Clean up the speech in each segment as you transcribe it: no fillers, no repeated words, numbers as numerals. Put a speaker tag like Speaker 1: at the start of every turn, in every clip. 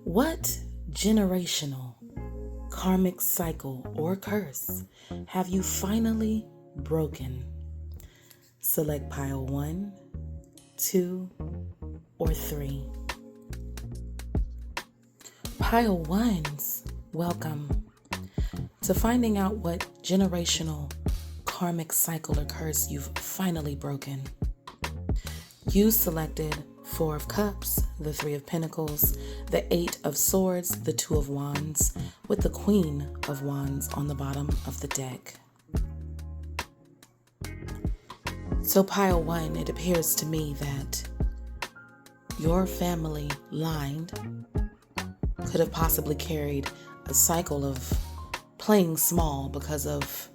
Speaker 1: What generational karmic cycle or curse have you finally broken? Select pile 1, 2, or 3. Pile 1s, welcome to finding out what generational karmic cycle or curse you've finally broken. You selected 4 of Cups, the 3 of Pentacles, the 8 of Swords, the 2 of Wands, with the Queen of Wands on the bottom of the deck. So pile 1, it appears to me that your family line could have possibly carried a cycle of playing small because of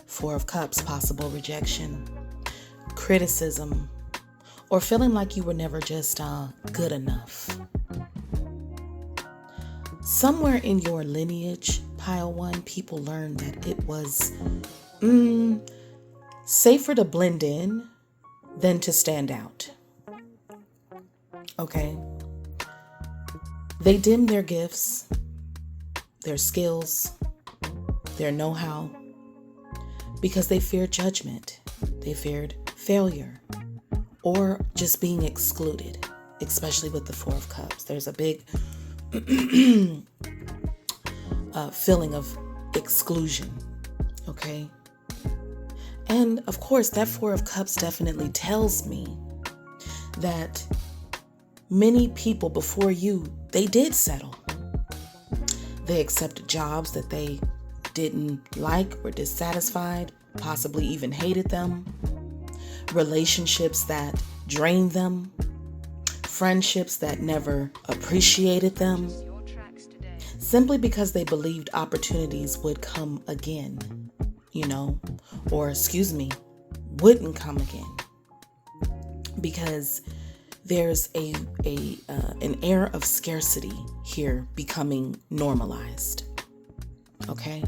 Speaker 1: 4 of Cups, possible rejection, criticism, or feeling like you were never just good enough. Somewhere in your lineage, pile 1, people learned that it was safer to blend in than to stand out. Okay? They dimmed their gifts, their skills, their know-how, because they feared judgment. They feared failure, or just being excluded, especially with the 4 of Cups. There's a big feeling of exclusion, okay? And of course, that 4 of Cups definitely tells me that many people before you, they did settle. They accepted jobs that they didn't like, were dissatisfied, possibly even hated them. Relationships that drained them, friendships that never appreciated them, simply because they believed opportunities would come again, wouldn't come again, because there's an air of scarcity here becoming normalized. Okay,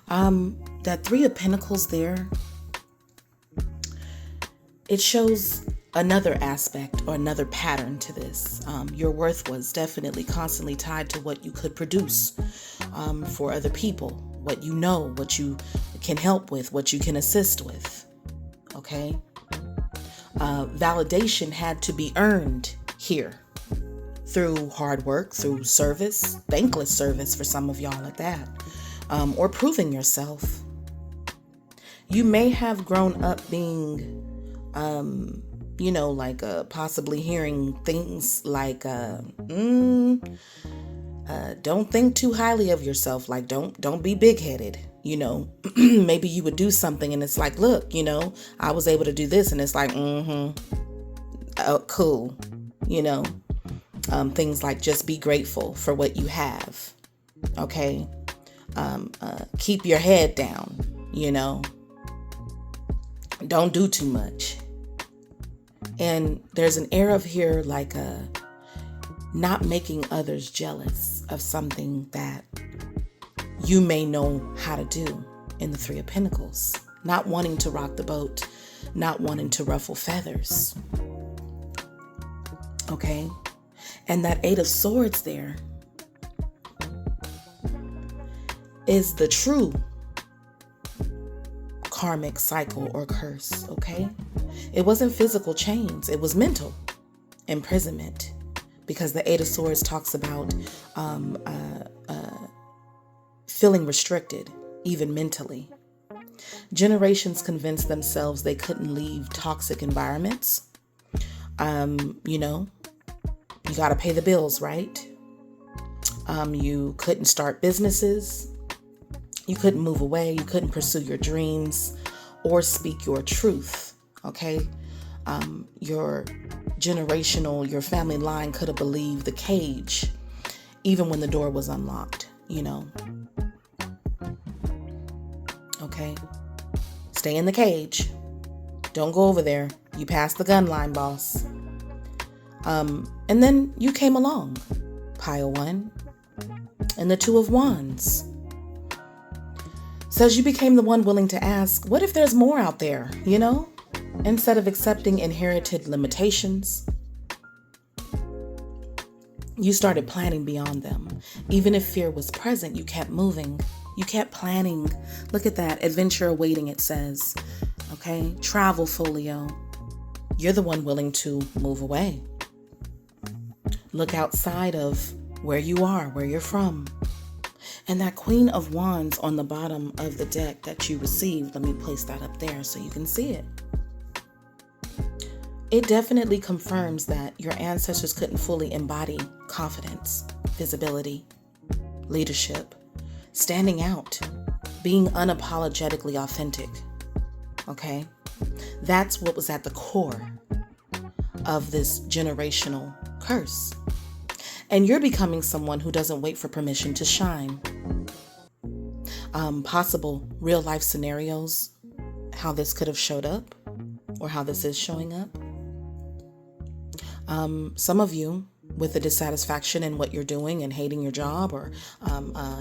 Speaker 1: that 3 of Pentacles there, it shows another aspect or another pattern to this. Your worth was definitely constantly tied to what you could produce for other people, what you know, what you can help with, what you can assist with. Okay? Validation had to be earned here through hard work, through service, thankless service for some of y'all at that, or proving yourself. You may have grown up being possibly hearing things like, don't think too highly of yourself. Like, don't be big-headed, maybe you would do something and it's like, look, I was able to do this. And it's like, cool. Things like just be grateful for what you have. Okay. Keep your head down, don't do too much. And there's an air of here like not making others jealous of something that you may know how to do in the 3 of Pentacles. Not wanting to rock the boat, not wanting to ruffle feathers. Okay? And that 8 of Swords there is the true karmic cycle or curse, okay? It wasn't physical chains, it was mental imprisonment, because the 8 of Swords talks about feeling restricted, even mentally. Generations convinced themselves they couldn't leave toxic environments. You got to pay the bills, right? You couldn't start businesses. You couldn't move away. You couldn't pursue your dreams or speak your truth. Okay. Your family line could have believed the cage, even when the door was unlocked, Okay. Stay in the cage. Don't go over there. You passed the gun line, boss. And then you came along, pile 1, and the 2 of Wands. Says you became the one willing to ask, what if there's more out there, instead of accepting inherited limitations. You started planning beyond them. Even if fear was present, you kept moving. You kept planning. Look at that. Adventure awaiting, it says. Okay? Travel folio. You're the one willing to move away. Look outside of where you are, where you're from. And that Queen of Wands on the bottom of the deck that you received, let me place that up there so you can see it. It definitely confirms that your ancestors couldn't fully embody confidence, visibility, leadership, standing out, being unapologetically authentic. Okay? That's what was at the core of this generational curse. And you're becoming someone who doesn't wait for permission to shine. Possible real life scenarios, how this could have showed up or how this is showing up. Some of you with the dissatisfaction in what you're doing and hating your job or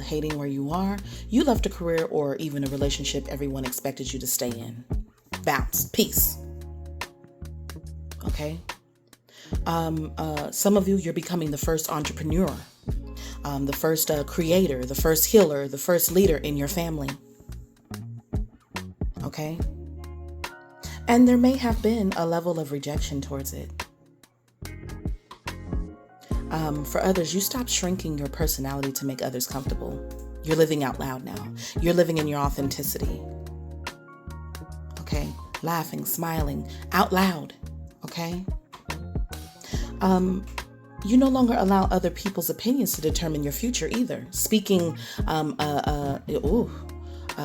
Speaker 1: hating where you are, you left a career or even a relationship everyone expected you to stay in. Bounce. Peace. Okay? Some of you, you're becoming the first entrepreneur, the first creator, the first healer, the first leader in your family. Okay? And there may have been a level of rejection towards it. For others, you stop shrinking your personality to make others comfortable. You're living out loud now. You're living in your authenticity. Okay? Laughing, smiling, out loud. Okay? You no longer allow other people's opinions to determine your future either. Speaking,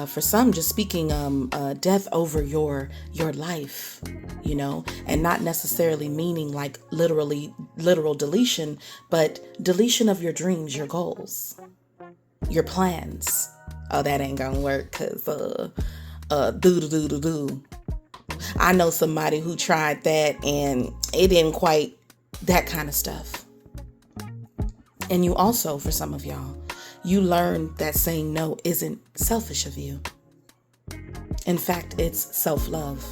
Speaker 1: for some, just speaking death over your life, you know, and not necessarily meaning like literal deletion, but deletion of your dreams, your goals, your plans. Oh, that ain't gonna work because I know somebody who tried that and it didn't quite, that kind of stuff. And you also, for some of y'all, you learned that saying no isn't selfish of you. In fact, it's self-love.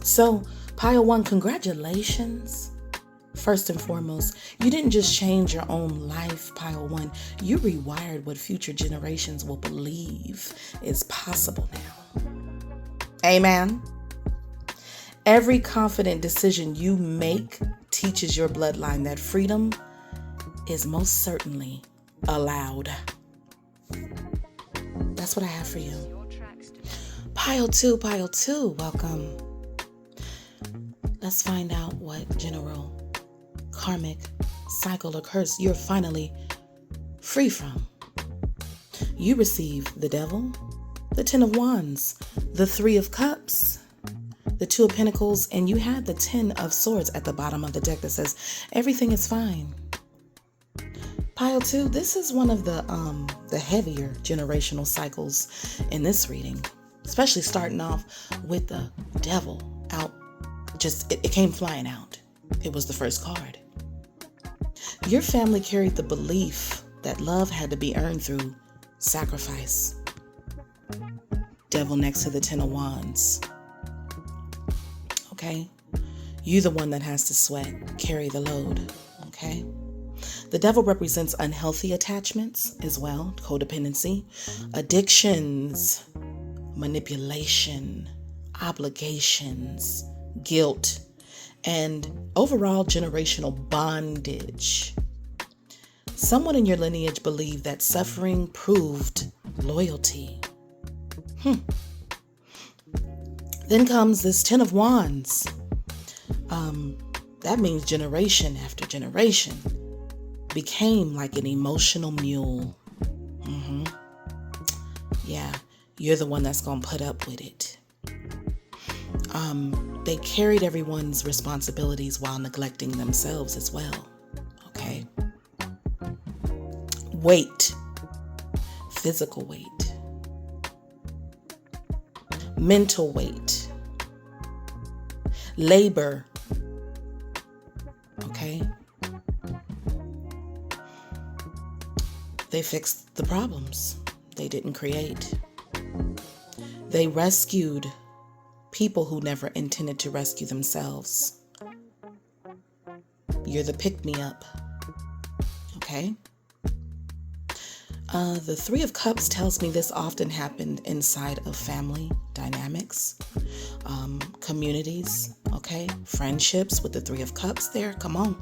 Speaker 1: So, Pile 1, congratulations. First and foremost, you didn't just change your own life, Pile 1. You rewired what future generations will believe is possible now. Amen. Every confident decision you make teaches your bloodline that freedom is most certainly allowed. That's what I have for you. Pile 2, welcome. Let's find out what general karmic cycle or curse you're finally free from. You received the Devil, the Ten of Wands, the Three of Cups, the Two of Pentacles, and you had the Ten of Swords at the bottom of the deck that says everything is fine. Pile 2, this is one of the heavier generational cycles in this reading, especially starting off with the Devil out. Just it came flying out. It was the first card. Your family carried the belief that love had to be earned through sacrifice. Devil next to the Ten of Wands. Okay? You the one that has to sweat, carry the load. Okay? The Devil represents unhealthy attachments as well, codependency, addictions, manipulation, obligations, guilt, and overall generational bondage. Someone in your lineage believed that suffering proved loyalty. Then comes this Ten of Wands. That means generation after generation became like an emotional mule. Yeah, you're the one that's gonna put up with it. They carried everyone's responsibilities while neglecting themselves as well. Okay. Weight, physical weight, mental weight, labor. Okay. They fixed the problems they didn't create. They rescued people who never intended to rescue themselves. You're the pick-me-up. Okay? The Three of Cups tells me this often happened inside of family dynamics, communities, okay? Friendships with the Three of Cups there, come on.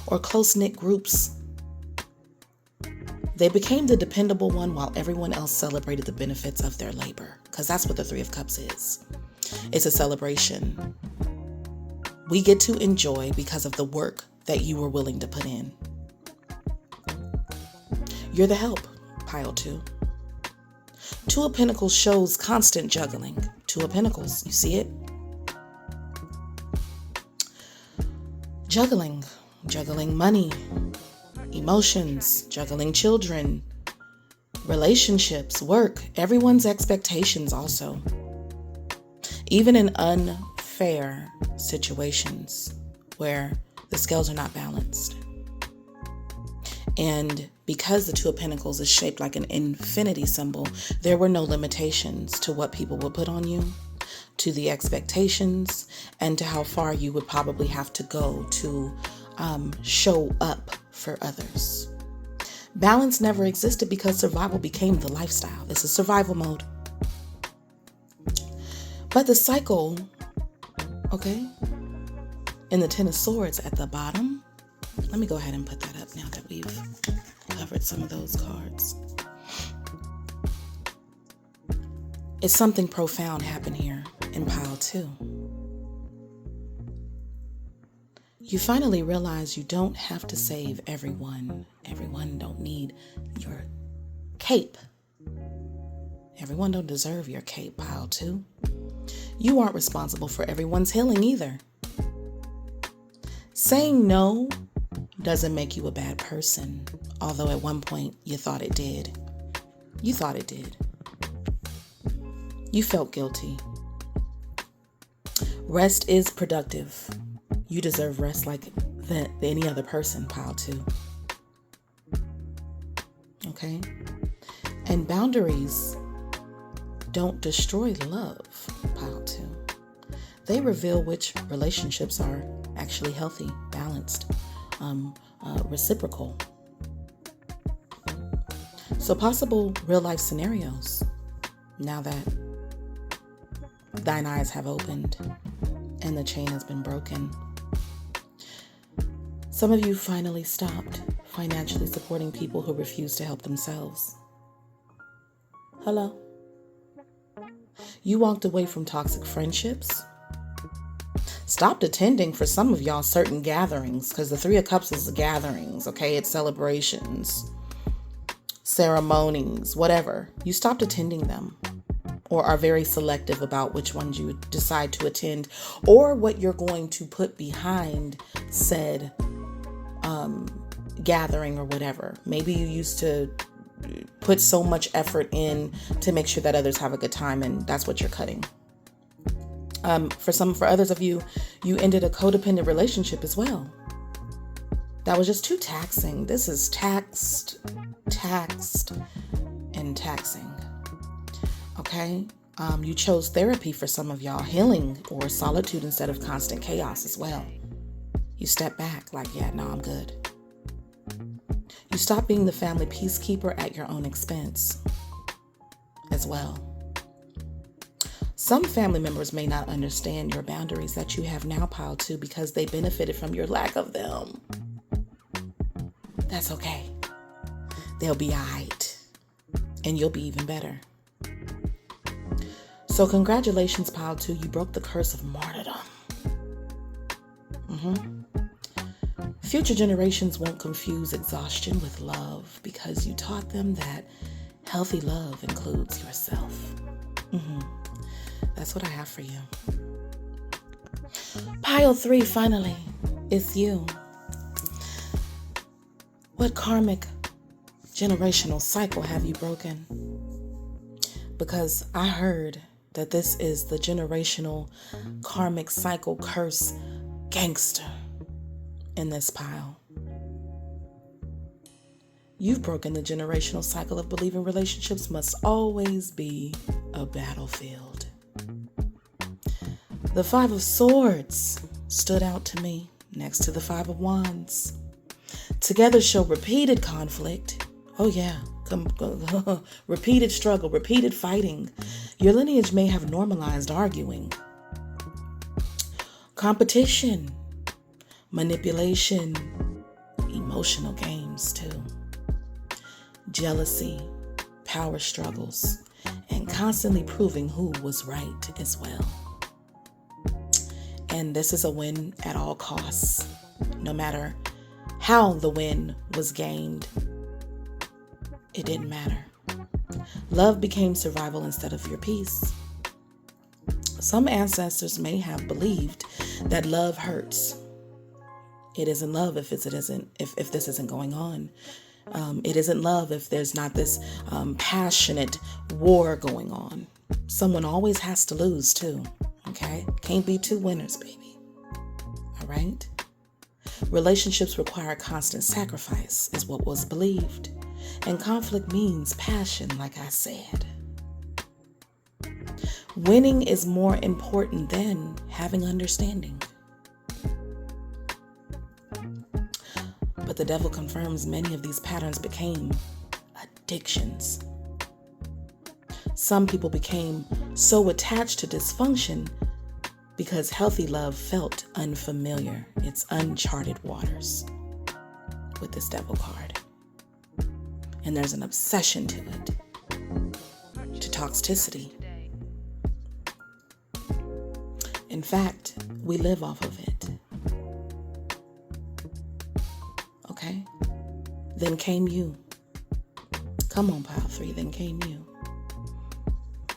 Speaker 1: Or close-knit groups. They became the dependable one while everyone else celebrated the benefits of their labor, because that's what the Three of Cups is. It's a celebration. We get to enjoy because of the work that you were willing to put in. You're the help, pile 2. Two of Pentacles shows constant juggling. Two of Pentacles, you see it? Juggling money, emotions, juggling children, relationships, work, everyone's expectations also. Even in unfair situations where the scales are not balanced. And because the Two of Pentacles is shaped like an infinity symbol, there were no limitations to what people would put on you, to the expectations, and to how far you would probably have to go to show up for others. Balance never existed because survival became the lifestyle. This is survival mode. But the cycle, okay, in the Ten of Swords at the bottom, let me go ahead and put that up now that we've covered some of those cards. It's something profound happened here in pile 2. You finally realize you don't have to save everyone. Everyone don't need your cape. Everyone don't deserve your cape, pile 2. You aren't responsible for everyone's healing either. Saying no doesn't make you a bad person, although at one point you thought it did. You thought it did. You felt guilty. Rest is productive. You deserve rest like any other person, pile 2. Okay? And boundaries don't destroy love, pile 2. They reveal which relationships are actually healthy, balanced, reciprocal. So possible real life scenarios, now that thine eyes have opened and the chain has been broken. Some of you finally stopped financially supporting people who refuse to help themselves. Hello? You walked away from toxic friendships. Stopped attending for some of y'all certain gatherings, because the Three of Cups is gatherings, okay? It's celebrations, ceremonies, whatever. You stopped attending them, or are very selective about which ones you decide to attend, or what you're going to put behind said gathering or whatever. Maybe you used to put so much effort in to make sure that others have a good time, and that's what you're cutting. For others of you, you ended a codependent relationship as well. That was just too taxing. This is taxed, and taxing. Okay? You chose therapy for some of y'all, healing or solitude instead of constant chaos as well. You step back like, yeah, no, I'm good. You stop being the family peacekeeper at your own expense as well. Some family members may not understand your boundaries that you have now, pile 2, because they benefited from your lack of them. That's okay. They'll be all right. And you'll be even better. So congratulations, pile 2. You broke the curse of martyrdom. Future generations won't confuse exhaustion with love because you taught them that healthy love includes yourself. That's what I have for you. Pile 3, finally, it's you. What karmic generational cycle have you broken? Because I heard that this is the generational karmic cycle curse gangster in this pile. You've broken the generational cycle of believing relationships must always be a battlefield. The Five of Swords stood out to me next to the Five of Wands. Together show repeated conflict. Oh yeah, repeated struggle, repeated fighting. Your lineage may have normalized arguing. Competition, manipulation, emotional games too. Jealousy, power struggles, and constantly proving who was right as well. And this is a win at all costs. No matter how the win was gained, it didn't matter. Love became survival instead of your peace. Some ancestors may have believed that love hurts. It isn't love if this isn't going on. It isn't love if there's not this passionate war going on. Someone always has to lose too. Okay? Can't be two winners, baby. All right? Relationships require constant sacrifice, is what was believed. And conflict means passion, like I said. Winning is more important than having understanding. But the devil confirms many of these patterns became addictions. Some people became so attached to dysfunction because healthy love felt unfamiliar. It's uncharted waters with this devil card. And there's an obsession to it, to toxicity. In fact, we live off of it. Okay? Then came you. Come on, pile 3, then came you.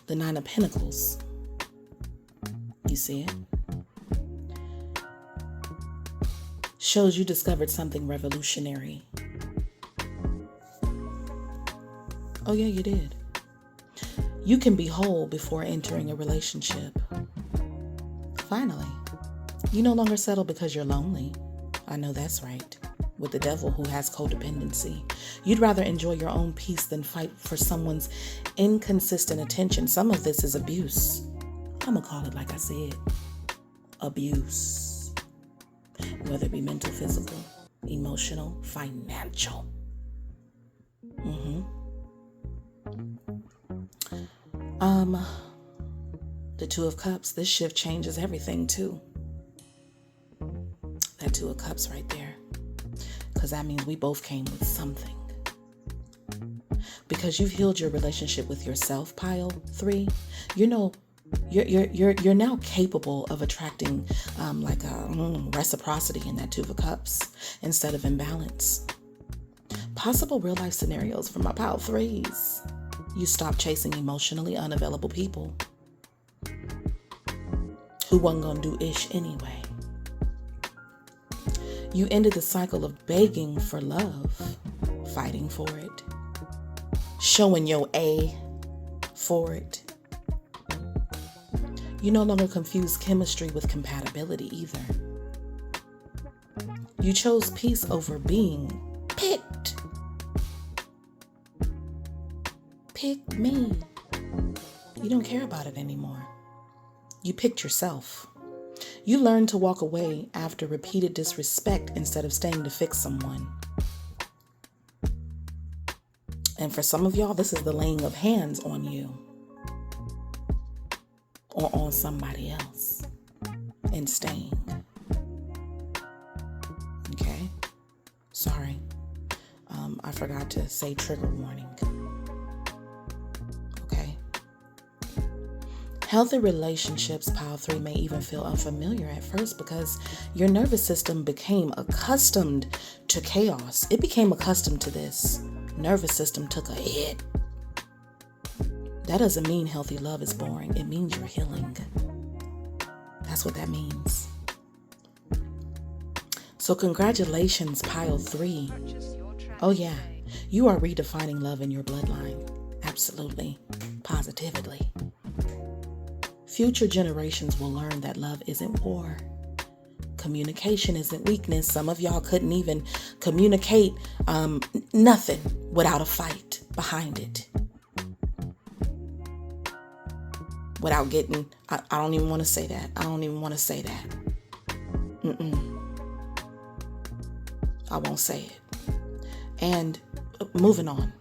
Speaker 1: The 9 of Pentacles. You see it? Shows you discovered something revolutionary. Oh yeah, you did. You can be whole before entering a relationship. Finally. You no longer settle because you're lonely. I know that's right. With the devil who has codependency. You'd rather enjoy your own peace than fight for someone's inconsistent attention. Some of this is abuse. I'm going to call it like I said. Abuse. Whether it be mental, physical, emotional, financial. The 2 of Cups, this shift changes everything too. That 2 of Cups right there. Because that means we both came with something. Because you've healed your relationship with yourself, pile 3. You know, you're now capable of attracting like a reciprocity in that 2 of Cups instead of imbalance. Possible real life scenarios for my pile 3s. You stop chasing emotionally unavailable people who wasn't gonna do ish anyway. You ended the cycle of begging for love, fighting for it, showing your A for it. You no longer confuse chemistry with compatibility either. You chose peace over being picked. Pick me. You don't care about it anymore. You picked yourself. You learned to walk away after repeated disrespect instead of staying to fix someone. And for some of y'all, this is the laying of hands on you or on somebody else and staying. Okay? Sorry. I forgot to say trigger warning. Okay? Healthy relationships, pile 3, may even feel unfamiliar at first because your nervous system became accustomed to chaos. It became accustomed to this. Nervous system took a hit. That doesn't mean healthy love is boring. It means you're healing. That's what that means. So congratulations, pile 3. Oh yeah, you are redefining love in your bloodline. Absolutely. Positively. Future generations will learn that love isn't war. Communication isn't weakness. Some of y'all couldn't even communicate nothing without a fight behind it. Without getting, I don't even want to say that. I don't even want to say that. I won't say it. and moving on.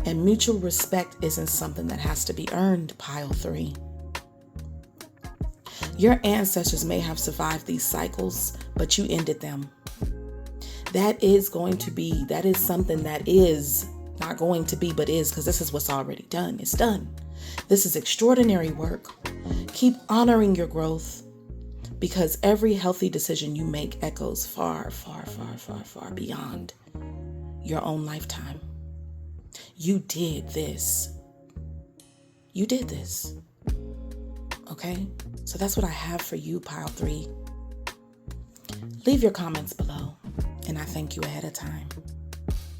Speaker 1: And mutual respect isn't something that has to be earned, pile 3. Your ancestors may have survived these cycles, but you ended them. That is something that is not going to be, but is, because this is what's already done. It's done. This is extraordinary work. Keep honoring your growth, because every healthy decision you make echoes far, far, far, far, far beyond your own lifetime. You did this. You did this. Okay? So that's what I have for you, pile 3. Leave your comments below, and I thank you ahead of time.